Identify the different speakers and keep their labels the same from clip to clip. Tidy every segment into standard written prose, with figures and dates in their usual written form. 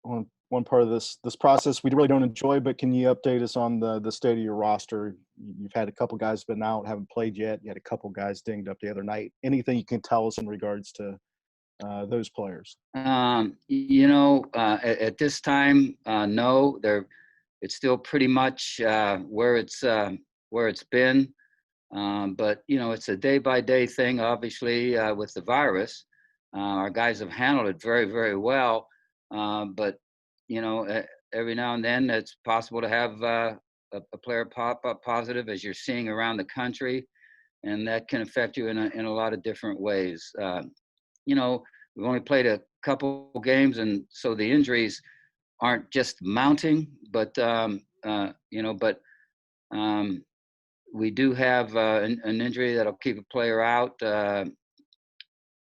Speaker 1: one part of this process we really don't enjoy, but can you update us on the state of your roster? You've had a couple guys been out, haven't played yet. You had a couple guys dinged up the other night. Anything you can tell us in regards to those players?
Speaker 2: At this time, no, it's still pretty much where it's been. But it's a day by day thing, obviously, with the virus. Our guys have handled it very, very well. But every now and then it's possible to have a player pop up positive, as you're seeing around the country, and that can affect you in a lot of different ways. We've only played a couple games, and so the injuries aren't just mounting, but we do have an injury that'll keep a player out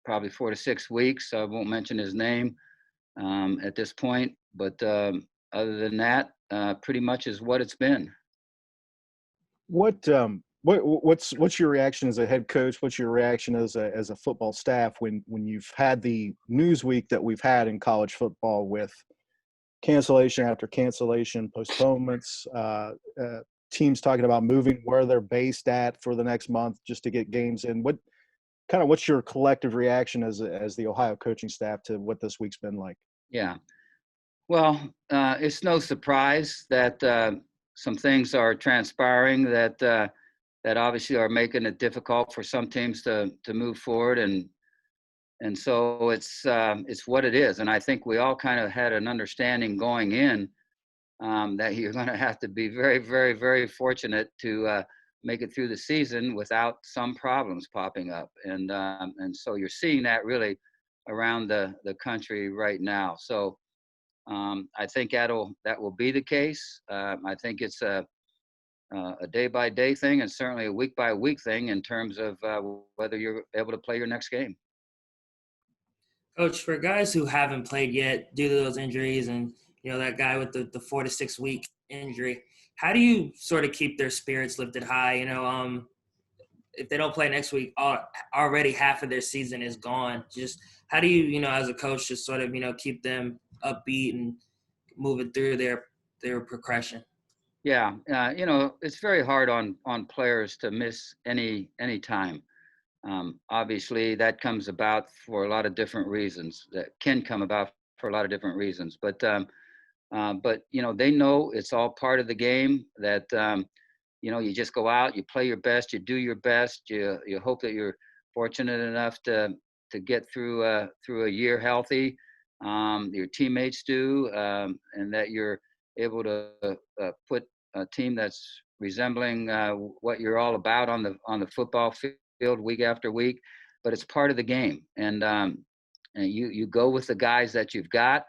Speaker 2: probably 4 to 6 weeks. I won't mention his name at this point, but other than that, pretty much is what it's been.
Speaker 1: What's your reaction as a head coach? What's your reaction as a football staff when you've had the news week that we've had in college football with cancellation after cancellation, postponements, teams talking about moving where they're based at for the next month just to get games in? What's your collective reaction as the Ohio coaching staff to what this week's been like?
Speaker 2: Yeah. Well, it's no surprise that some things are transpiring that obviously are making it difficult for some teams to move forward, and so it's what it is. And I think we all kind of had an understanding going in that you're going to have to be very, very, very fortunate to make it through the season without some problems popping up, and so you're seeing that really around the country right now. So I think that will be the case. I think it's a day by day thing, and certainly a week by week thing in terms of whether you're able to play your next game.
Speaker 3: Coach, for guys who haven't played yet due to those injuries, and that guy with the 4 to 6 week injury, how do you sort of keep their spirits lifted high? If they don't play next week, already half of their season is gone. Just how do you, as a coach, just sort of keep them upbeat and moving through their progression?
Speaker 2: Yeah, it's very hard on players to miss any time. Obviously, that comes about for a lot of different reasons. That can come about for a lot of different reasons. But they know it's all part of the game. That you just go out, you play your best, you do your best. You hope that you're fortunate enough to get through a year healthy. Your teammates do, and that you're able to put a team that's resembling what you're all about on the football field week after week. But it's part of the game, and you go with the guys that you've got,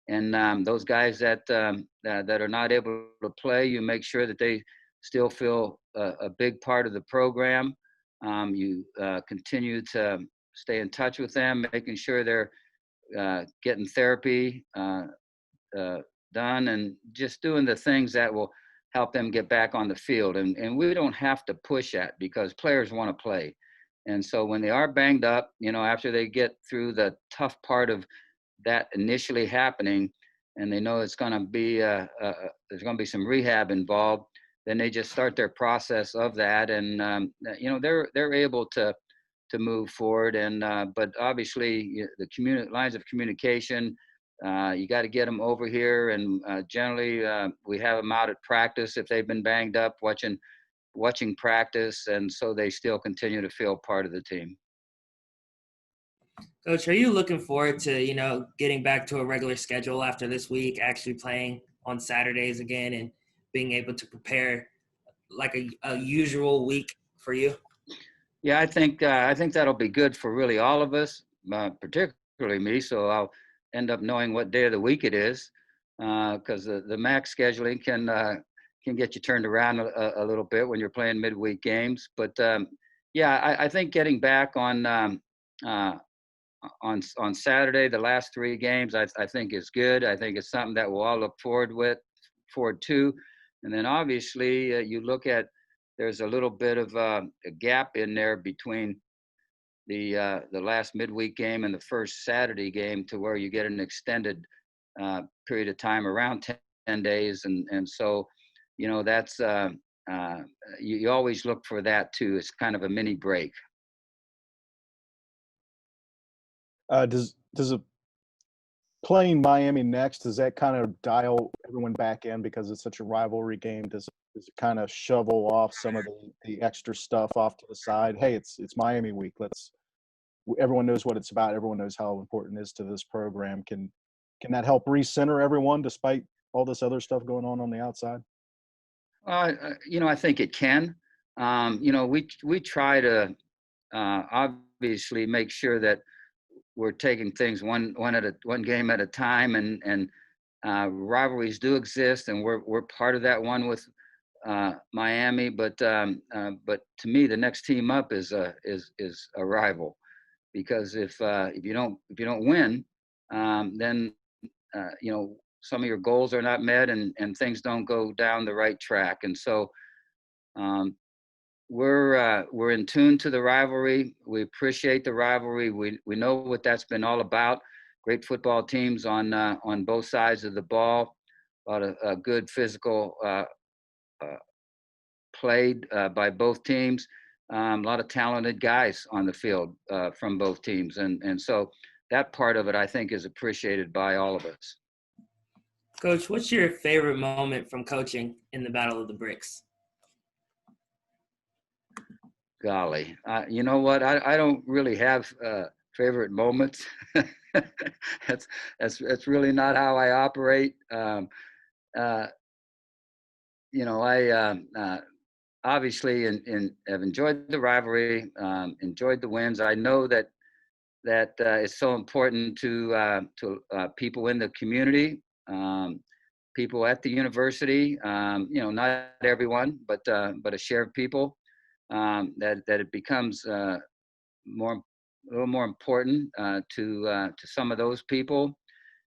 Speaker 2: and those guys that are not able to play, you make sure that they still feel a big part of the program. You continue to stay in touch with them, making sure they're getting therapy done, and just doing the things that will help them get back on the field. And we don't have to push that, because players want to play. And so when they are banged up, after they get through the tough part of that initially happening, and they know it's going to be there's going to be some rehab involved, then they just start their process of that, and they're able to move forward. And but obviously the lines of communication, you got to get them over here, and generally we have them out at practice if they've been banged up, watching practice, and so they still continue to feel part of the team.
Speaker 3: Coach, are you looking forward to getting back to a regular schedule after this week, actually playing on Saturdays again, and being able to prepare like a usual week for you?
Speaker 2: Yeah, I think that'll be good for really all of us, particularly me. So I'll end up knowing what day of the week it is, because the max scheduling can get you turned around a little bit when you're playing midweek games. But I think getting back on Saturday, the last 3 games, I think is good. I think it's something that we'll all look forward to. And then obviously you look at, there's a little bit of a gap in there between the last midweek game and the first Saturday game, to where you get an extended period of time, around 10 days. And so, that's, you always look for that too. It's kind of a mini break.
Speaker 1: Does it playing Miami next, does that kind of dial everyone back in because it's such a rivalry game? Does it kind of shovel off some of the extra stuff off to the side? Hey, it's Miami week. Everyone knows what it's about. Everyone knows how important it is to this program. Can that help recenter everyone despite all this other stuff going on the outside?
Speaker 2: I think it can. We try to obviously make sure that we're taking things one game at a time, and rivalries do exist, and we're part of that one with Miami. But to me, the next team up is a rival, because if you don't win, then some of your goals are not met, and things don't go down the right track. And so we're in tune to the rivalry. We appreciate the rivalry. We know what that's been all about. Great football teams on both sides of the ball. A lot of good physical played by both teams. A lot of talented guys on the field from both teams, and so that part of it, I think, is appreciated by all of us.
Speaker 3: Coach, what's your favorite moment from coaching in the Battle of the Bricks?
Speaker 2: Golly, you know what? I don't really have favorite moments. That's really not how I operate. I obviously have enjoyed the rivalry, enjoyed the wins. I know that it's so important to people in the community, people at the university. Not everyone, but a share of people. That it becomes a little more important to some of those people,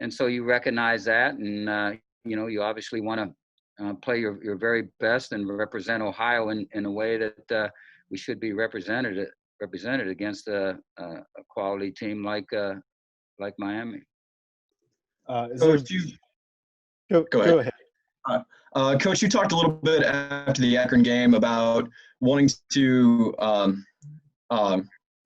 Speaker 2: and so you recognize that, and you obviously want to play your very best and represent Ohio in a way that we should be represented against a quality team like Miami.
Speaker 4: Coach,
Speaker 1: Go ahead.
Speaker 4: Coach, you talked a little bit after the Akron game about wanting to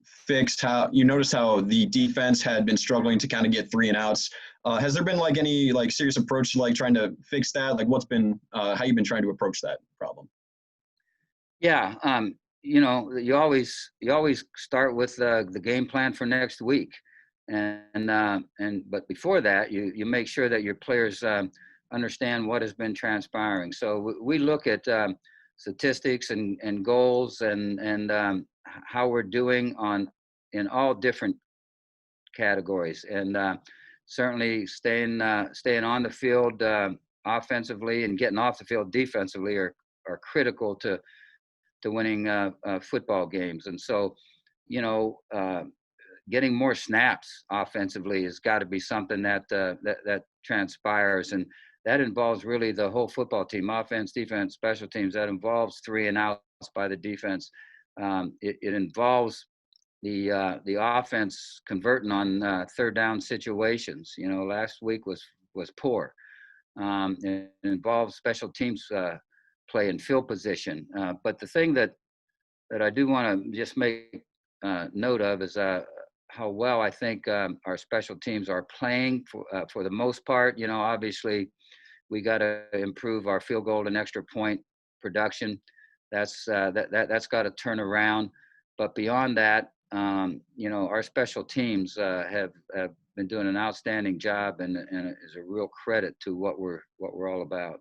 Speaker 4: fix how you noticed how the defense had been struggling to kind of get 3 and outs. Has there been any serious approach to trying to fix that? How you've been trying to approach that problem?
Speaker 2: Yeah, you always start with the game plan for next week, but before that, you make sure that your players understand what has been transpiring. So we look at statistics and goals and how we're doing in all different categories, and certainly staying on the field offensively and getting off the field defensively are critical to winning football games. And so, getting more snaps offensively has got to be something that transpires, and that involves really the whole football team: offense, defense, special teams. That involves 3 and outs by the defense. It involves the offense converting on third down situations. Last week was poor. It involves special teams play and field position. But the thing that I do want to just make note of is how well I think our special teams are playing for the most part. Obviously, we got to improve our field goal and extra point production. That's got to turn around. But beyond that, our special teams have been doing an outstanding job, and it is a real credit to what we're all about.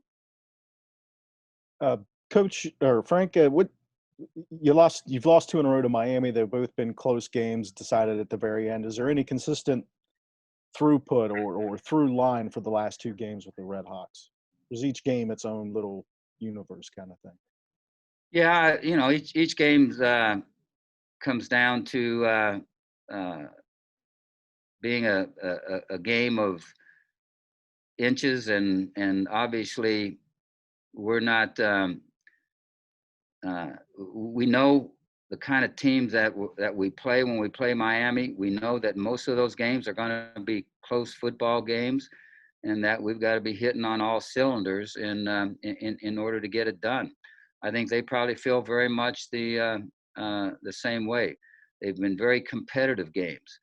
Speaker 1: Coach or Frank, you've lost 2 in a row to Miami. They've both been close games decided at the very end. Is there any consistent throughput or through line for the last 2 games with the Red Hawks? Is each game its own little universe kind of thing?
Speaker 2: Yeah, each game comes down to being a game of inches, and obviously we're not. We know the kind of teams that we play when we play Miami. We know that most of those games are going to be close football games. and that we've got to be hitting on all cylinders in order to get it done. I think they probably feel very much the same way. They've been very competitive games.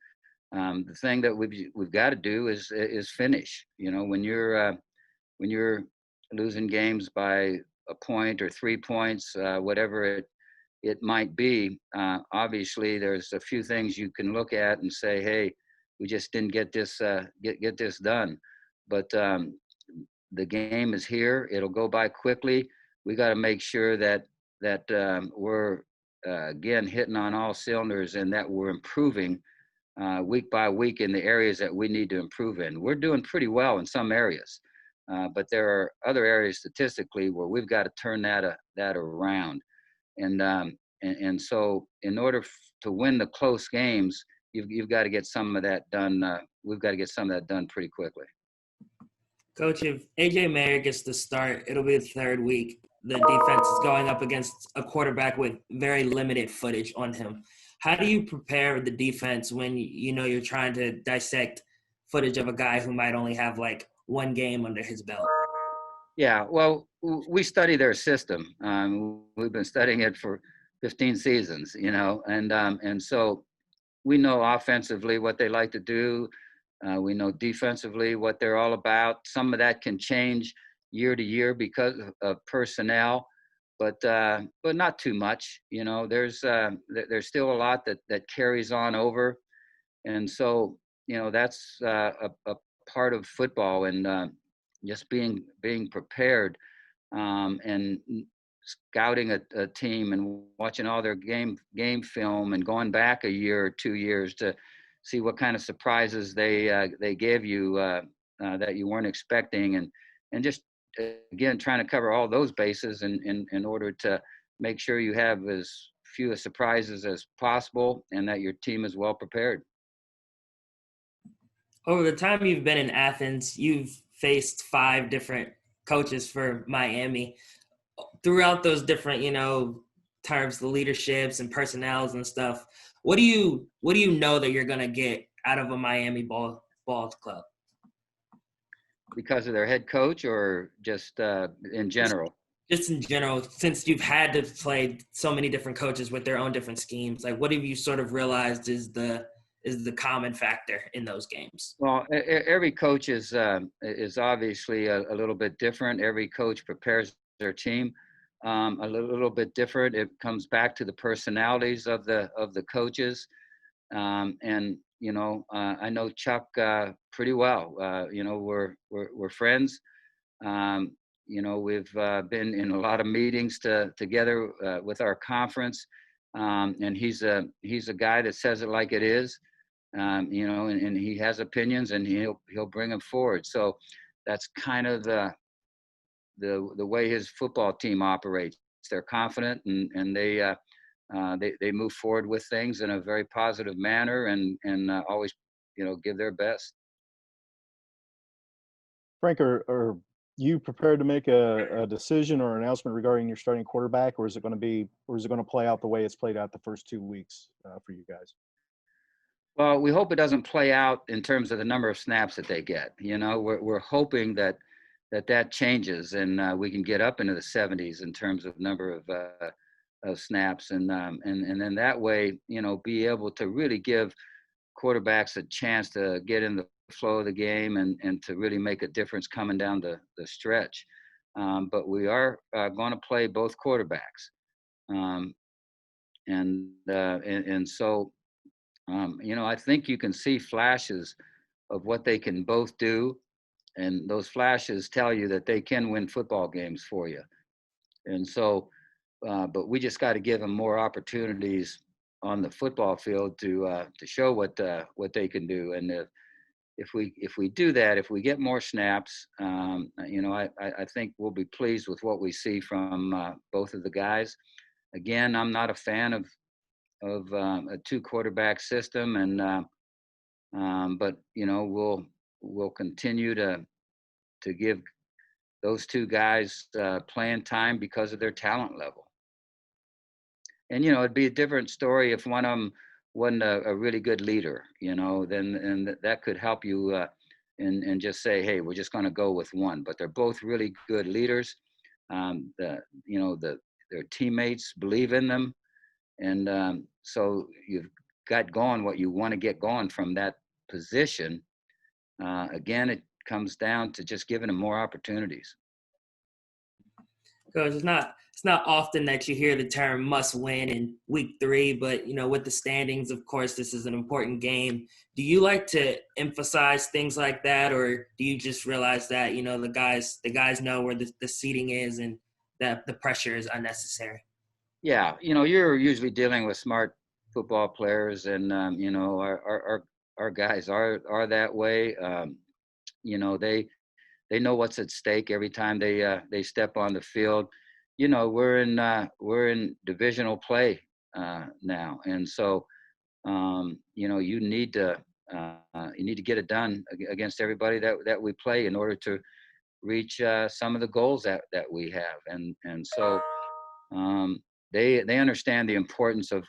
Speaker 2: The thing that we've got to do is finish. You know, when you're losing games by a point or 3 points, whatever it might be, obviously there's a few things you can look at and say, hey, we just didn't get this get this done. But the game is here. It'll go by quickly. We got to make sure that we're again hitting on all cylinders and that we're improving week by week in the areas that we need to improve in. We're doing pretty well in some areas, but there are other areas statistically where we've got to turn that around. And so in order to win the close games, you've got to get some of that done. We've got to get some of that done pretty quickly.
Speaker 3: Coach, if A.J. Mayer gets the start, it'll be the third week. The defense is going up against a quarterback with very limited footage on him. How do you prepare the defense when you know you're trying to dissect footage of a guy who might only have like one game under his belt?
Speaker 2: Yeah, well, we study their system. We've been studying it for 15 seasons, you know, and so we know offensively what they like to do. We know defensively what they're all about. Some of that can change year to year because of personnel, but not too much. You know, there's still a lot that carries on over, and so you know that's a part of football and just being prepared and scouting a team and watching all their game film and going back a year or 2 years to see what kind of surprises they gave you that you weren't expecting, and just again trying to cover all those bases in order to make sure you have as few surprises as possible and that your team is well prepared.
Speaker 3: Over the time you've been in Athens, you've faced 5 different coaches for Miami. Throughout those different, you know, terms, the leaderships and personnels and stuff, what do you know that you're gonna get out of a Miami ball club?
Speaker 2: Because of their head coach, or just in general?
Speaker 3: Just in general, since you've had to play so many different coaches with their own different schemes, like what have you sort of realized is the common factor in those games?
Speaker 2: Well, every coach is obviously a little bit different. Every coach prepares their team a little bit different. It comes back to the personalities of the coaches, and you know, I know Chuck pretty well. You know, we're friends. You know, we've been in a lot of meetings together with our conference, and he's a guy that says it like it is. You know, and he has opinions, and he'll bring them forward. So that's kind of the way his football team operates. They're confident, and they move forward with things in a very positive manner, and always, you know, give their best.
Speaker 1: Frank, are you prepared to make a decision or announcement regarding your starting quarterback, or is it going to play out the way it's played out the first 2 weeks for you guys?
Speaker 2: Well, we hope it doesn't play out in terms of the number of snaps that they get. You know, we're hoping that changes, and we can get up into the 70s in terms of number of snaps, and then that way, you know, be able to really give quarterbacks a chance to get in the flow of the game and to really make a difference coming down the stretch. But we are going to play both quarterbacks, and so you know, I think you can see flashes of what they can both do, and those flashes tell you that they can win football games for you. And so, but we just got to give them more opportunities on the football field to show what they can do. And if we do that, if we get more snaps, you know, I think we'll be pleased with what we see from both of the guys. Again, I'm not a fan of a 2 quarterback system, and but you know, we'll continue to give those 2 guys playing time because of their talent level. And you know, it'd be a different story if one of them wasn't a really good leader. You know, then that could help you and just say, hey, we're just going to go with one. But they're both really good leaders. Their teammates believe in them, and so you've got going what you want to get going from that position. Again, it comes down to just giving them more opportunities.
Speaker 3: Coach, it's not often that you hear the term "must win" in week 3, but with the standings, of course, this is an important game. Do you like to emphasize things like that, or do you just realize that the guys know where the seating is and that the pressure is unnecessary?
Speaker 2: Yeah, you're usually dealing with smart football players, and our guys are that way. They know what's at stake every time they step on the field. We're in divisional play now, and so you need to get it done against everybody that we play in order to reach some of the goals that we have, and so they understand the importance of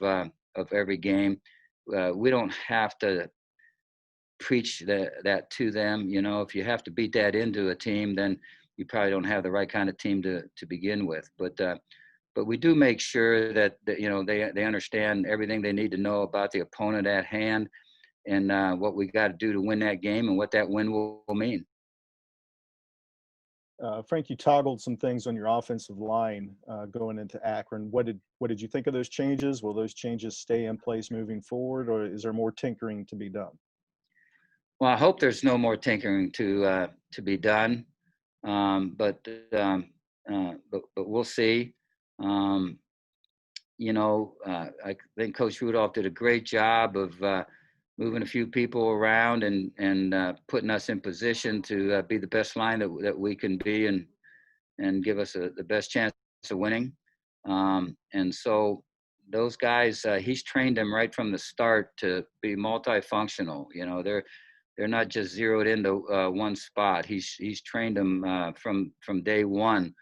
Speaker 2: every game. We don't have to preach that to them. If you have to beat that into a team, then you probably don't have the right kind of team to begin with. But we do make sure that they understand everything they need to know about the opponent at hand, and what we got to do to win that game and what that win will mean.
Speaker 1: Frank, you toggled some things on your offensive line going into Akron. What did you think of those changes? Will those changes stay in place moving forward, or is there more tinkering to be done?
Speaker 2: Well, I hope there's no more tinkering to be done, but we'll see. I think Coach Rudolph did a great job of moving a few people around and putting us in position to be the best line that we can be, and give us the best chance of winning. And so those guys, he's trained them right from the start to be multifunctional. They're not just zeroed into one spot. He's trained them from day one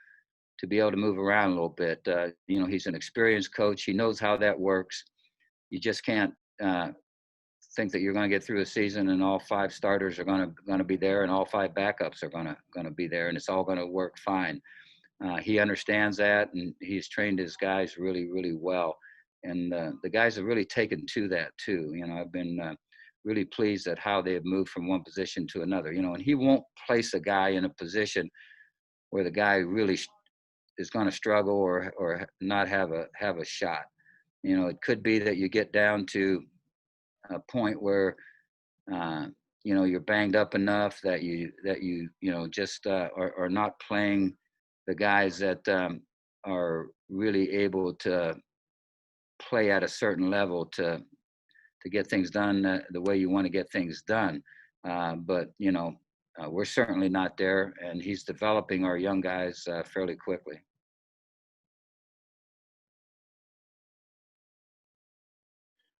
Speaker 2: to be able to move around a little bit. He's an experienced coach. He knows how that works. You just can't think that you're going to get through a season and all 5 starters are going to be there and all 5 backups are going to be there and it's all going to work fine. He understands that, and he's trained his guys really, really well. And the guys have really taken to that too. I've been really pleased at how they have moved from one position to another. And he won't place a guy in a position where the guy really is going to struggle or not have a shot. It could be that you get down to a point where you're banged up enough that you just are not playing the guys that are really able to play at a certain level to get things done the way you want to get things done. But we're certainly not there, and he's developing our young guys fairly quickly.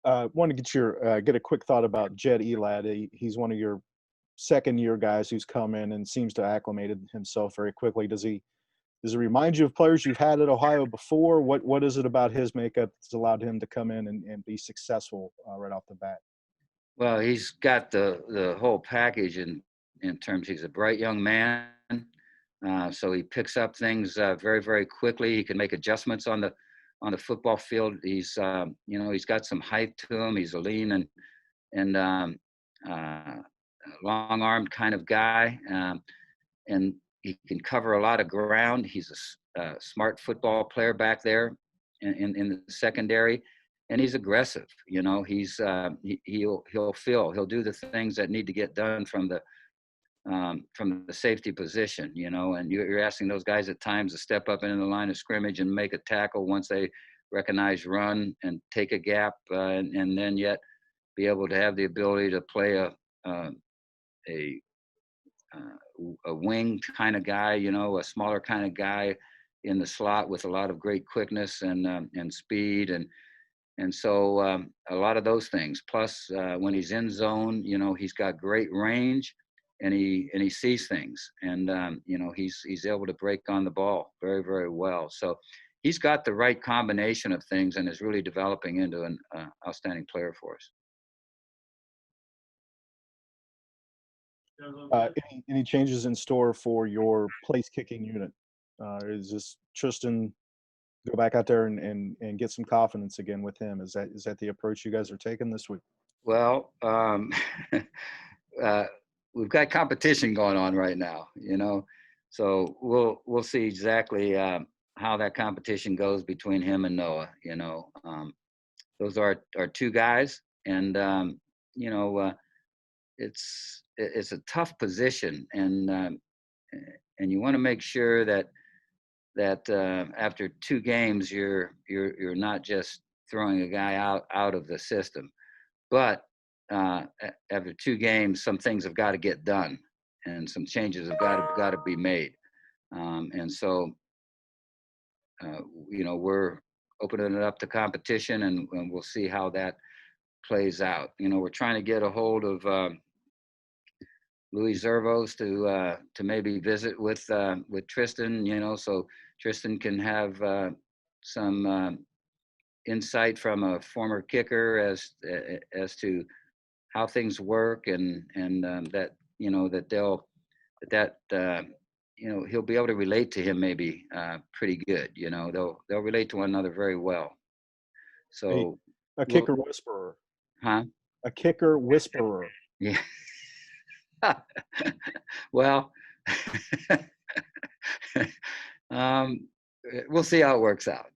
Speaker 1: Want to get a quick thought about Jed Elad. He's one of your second-year guys who's come in and seems to acclimated himself very quickly. Does he remind you of players you've had at Ohio before? What is it about his makeup that's allowed him to come in and be successful right off the bat?
Speaker 2: Well, he's got the whole package in terms. He's a bright young man, so he picks up things very, very quickly. He can make adjustments on the football field. He's he's got some height to him. He's a lean and long-armed kind of guy, and he can cover a lot of ground. He's a smart football player back there in the secondary, and he's aggressive. He'll do the things that need to get done from the safety position. And you're asking those guys at times to step up into the line of scrimmage and make a tackle once they recognize run and take a gap, and then yet be able to have the ability to play a wing kind of guy, a smaller kind of guy in the slot with a lot of great quickness and speed, and so a lot of those things. Plus, when he's in zone, he's got great range, and he sees things, and he's able to break on the ball very, very well. So he's got the right combination of things and is really developing into an outstanding player for us.
Speaker 1: Any changes in store for your place kicking unit? Is this Tristan go back out there and get some confidence again with him? Is that the approach you guys are taking this week?
Speaker 2: Well, uh, we've got competition going on right now, so we'll see exactly how that competition goes between him and Noah. Those are our two guys, and it's a tough position, and you want to make sure that after two games you're not just throwing a guy out of the system, but after two games some things have got to get done and some changes have got to be made, and so we're opening it up to competition, and we'll see how that plays out. We're trying to get a hold of Louis Zervos to maybe visit with Tristan, so Tristan can have some insight from a former kicker as to how things work, and that he'll be able to relate to him maybe pretty good. They'll relate to one another very well. So
Speaker 1: a kicker whisperer,
Speaker 2: huh?
Speaker 1: A kicker whisperer.
Speaker 2: Yeah. Well, we'll see how it works out.